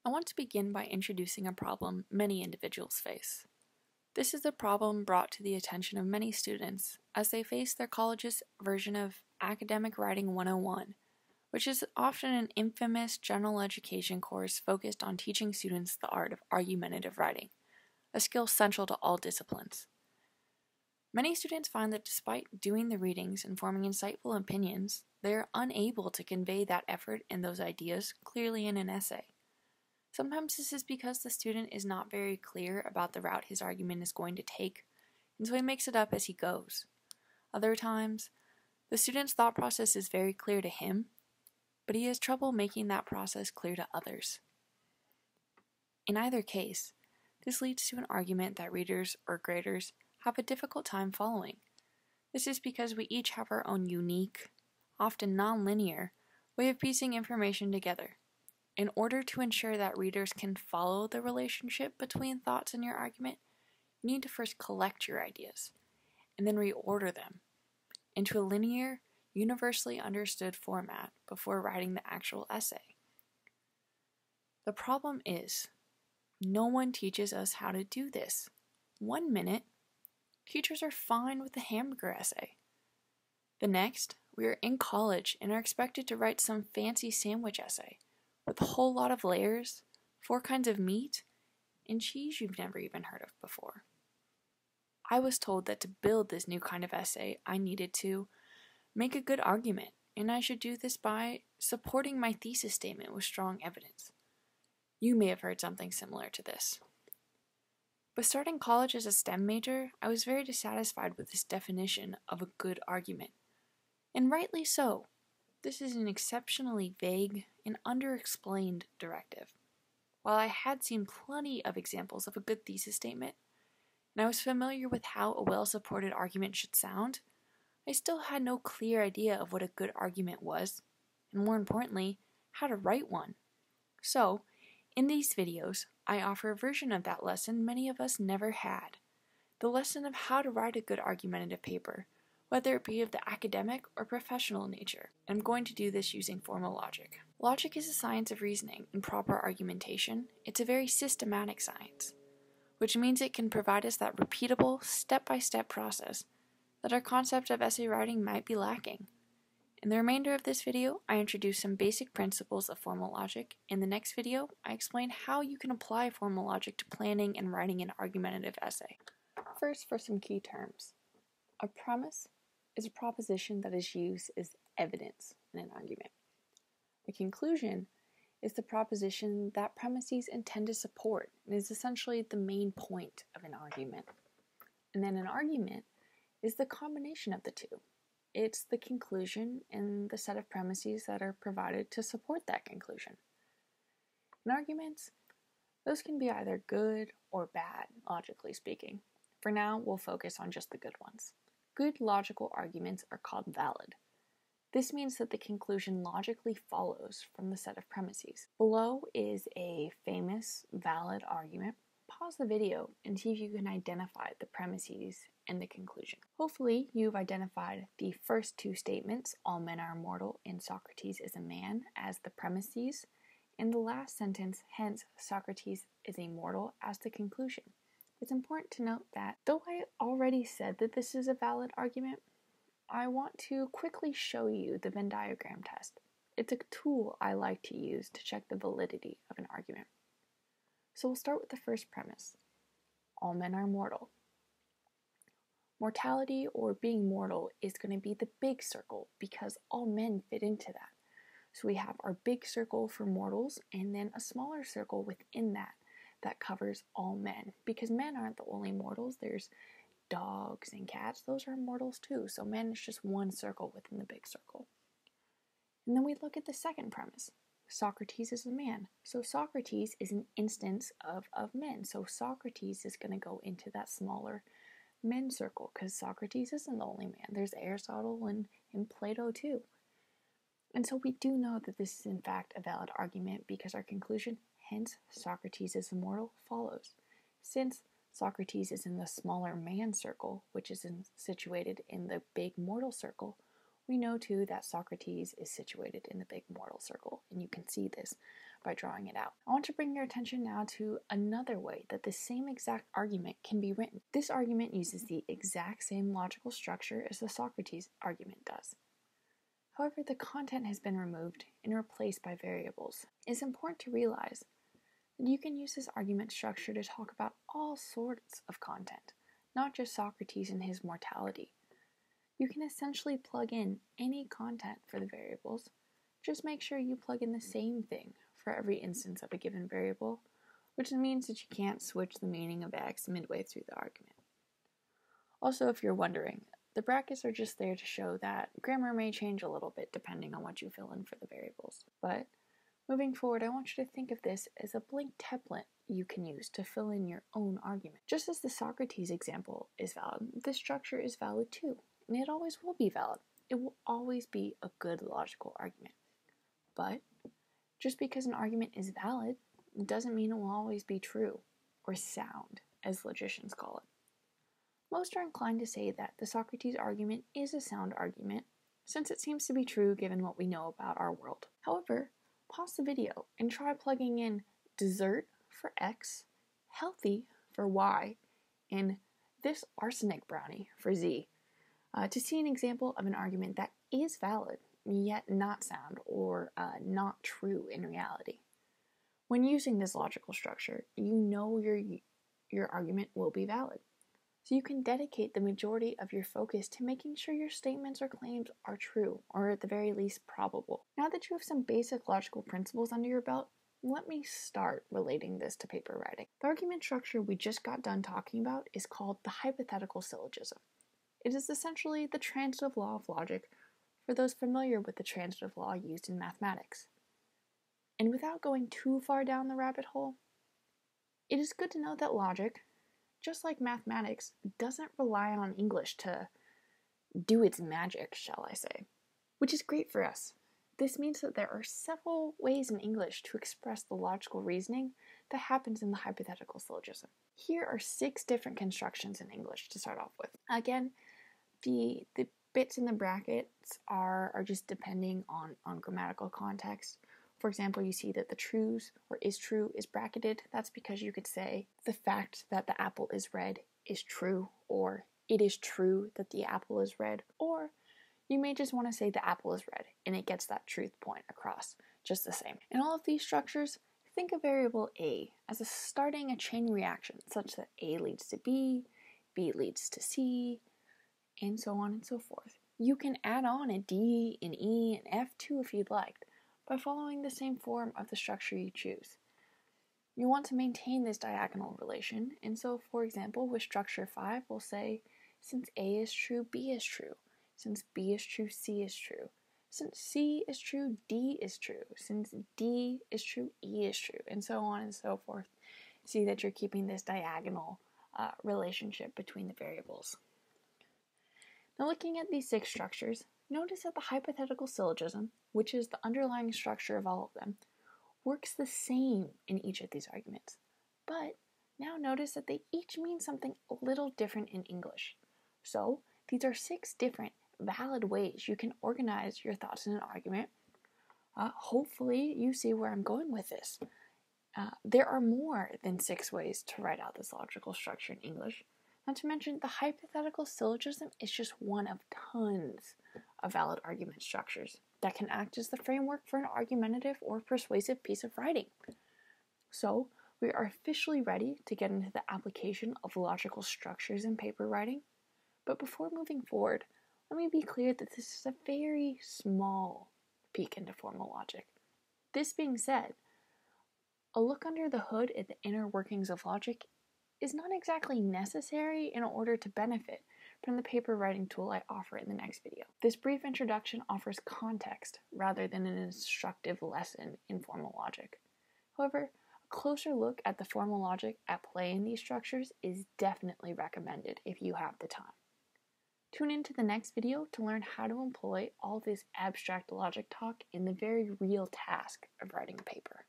I want to begin by introducing a problem many individuals face. This is a problem brought to the attention of many students as they face their college's version of Academic Writing 101, which is often an infamous general education course focused on teaching students the art of argumentative writing, a skill central to all disciplines. Many students find that despite doing the readings and forming insightful opinions, they are unable to convey that effort and those ideas clearly in an essay. Sometimes this is because the student is not very clear about the route his argument is going to take, and so he makes it up as he goes. Other times, the student's thought process is very clear to him, but he has trouble making that process clear to others. In either case, this leads to an argument that readers or graders have a difficult time following. This is because we each have our own unique, often non-linear, way of piecing information together. In order to ensure that readers can follow the relationship between thoughts in your argument, you need to first collect your ideas, and then reorder them into a linear, universally understood format before writing the actual essay. The problem is, no one teaches us how to do this. 1 minute, teachers are fine with the hamburger essay. The next, we are in college and are expected to write some fancy sandwich essay with a whole lot of layers, 4 kinds of meat, and cheese you've never even heard of before. I was told that to build this new kind of essay, I needed to make a good argument, and I should do this by supporting my thesis statement with strong evidence. You may have heard something similar to this. But starting college as a STEM major, I was very dissatisfied with this definition of a good argument. And rightly so. This is an exceptionally vague and underexplained directive. While I had seen plenty of examples of a good thesis statement, and I was familiar with how a well-supported argument should sound, I still had no clear idea of what a good argument was, and more importantly, how to write one. So, in these videos, I offer a version of that lesson many of us never had, the lesson of how to write a good argumentative paper, whether it be of the academic or professional nature. I'm going to do this using formal logic. Logic is a science of reasoning and proper argumentation. It's a very systematic science, which means it can provide us that repeatable, step-by-step process that our concept of essay writing might be lacking. In the remainder of this video, I introduce some basic principles of formal logic. In the next video, I explain how you can apply formal logic to planning and writing an argumentative essay. First, for some key terms. A premise is a proposition that is used as evidence in an argument. A conclusion is the proposition that premises intend to support and is essentially the main point of an argument. And then an argument is the combination of the two. It's the conclusion and the set of premises that are provided to support that conclusion. In arguments, those can be either good or bad, logically speaking. For now, we'll focus on just the good ones. Good logical arguments are called valid. This means that the conclusion logically follows from the set of premises. Below is a famous valid argument. Pause the video and see if you can identify the premises and the conclusion. Hopefully, you've identified the first 2 statements, all men are mortal and Socrates is a man, as the premises, and the last sentence, hence Socrates is a mortal, as the conclusion. It's important to note that, though I already said that this is a valid argument, I want to quickly show you the Venn diagram test. It's a tool I like to use to check the validity of an argument. So we'll start with the first premise. All men are mortal. Mortality, or being mortal, is going to be the big circle because all men fit into that. So we have our big circle for mortals and then a smaller circle within that covers all men, because men aren't the only mortals. There's dogs and cats, those are mortals too, so men is just one circle within the big circle. And then we look at the second premise. Socrates is a man, so Socrates is an instance of men, so Socrates is going to go into that smaller men circle, because Socrates isn't the only man. There's Aristotle and Plato too. And so we do know that this is in fact a valid argument because our conclusion, hence Socrates is immortal, follows. Since Socrates is in the smaller man circle, which is situated in the big mortal circle, We know too that Socrates is situated in the big mortal circle, and you can see this by drawing it out. I want to bring your attention now to another way that the same exact argument can be written. This argument uses the exact same logical structure as the Socrates argument does. However, the content has been removed and replaced by variables. It's important to realize that you can use this argument structure to talk about all sorts of content, not just Socrates and his mortality. You can essentially plug in any content for the variables. Just make sure you plug in the same thing for every instance of a given variable, which means that you can't switch the meaning of x midway through the argument. Also, if you're wondering, the brackets are just there to show that grammar may change a little bit depending on what you fill in for the variables. But moving forward, I want you to think of this as a blank template you can use to fill in your own argument. Just as the Socrates example is valid, this structure is valid too, and it always will be valid. It will always be a good logical argument. But just because an argument is valid doesn't mean it will always be true, or sound, as logicians call it. Most are inclined to say that the Socrates argument is a sound argument, since it seems to be true given what we know about our world. However, pause the video and try plugging in dessert for X, healthy for Y, and this arsenic brownie for Z, to see an example of an argument that is valid, yet not sound or not true in reality. When using this logical structure, you know your argument will be valid. So you can dedicate the majority of your focus to making sure your statements or claims are true, or at the very least probable. Now that you have some basic logical principles under your belt, let me start relating this to paper writing. The argument structure we just got done talking about is called the hypothetical syllogism. It is essentially the transitive law of logic for those familiar with the transitive law used in mathematics. And without going too far down the rabbit hole, it is good to know that logic, just like mathematics, doesn't rely on English to do its magic, shall I say, which is great for us. This means that there are several ways in English to express the logical reasoning that happens in the hypothetical syllogism. Here are 6 different constructions in English to start off with. Again, the bits in the brackets are just depending on grammatical context. For example, you see that the trues or is true is bracketed. That's because you could say the fact that the apple is red is true, or it is true that the apple is red, or you may just want to say the apple is red and it gets that truth point across just the same. In all of these structures, think of variable A as starting a chain reaction such that A leads to B leads to C, and so on and so forth. You can add on a D, an E, an F too if you'd like, by following the same form of the structure you choose. You want to maintain this diagonal relation, and so, for example, with structure 5, we'll say, since A is true, B is true. Since B is true, C is true. Since C is true, D is true. Since D is true, E is true, and so on and so forth. See that you're keeping this diagonal relationship between the variables. Now, looking at these 6 structures, notice that the hypothetical syllogism, which is the underlying structure of all of them, works the same in each of these arguments. But now notice that they each mean something a little different in English. So, these are 6 different valid ways you can organize your thoughts in an argument. Hopefully, you see where I'm going with this. There are more than 6 ways to write out this logical structure in English. Not to mention, the hypothetical syllogism is just one of tons of valid argument structures that can act as the framework for an argumentative or persuasive piece of writing. So, we are officially ready to get into the application of logical structures in paper writing. But before moving forward, let me be clear that this is a very small peek into formal logic. This being said, a look under the hood at the inner workings of logic is not exactly necessary in order to benefit from the paper writing tool I offer in the next video. This brief introduction offers context rather than an instructive lesson in formal logic. However, a closer look at the formal logic at play in these structures is definitely recommended if you have the time. Tune in to the next video to learn how to employ all this abstract logic talk in the very real task of writing a paper.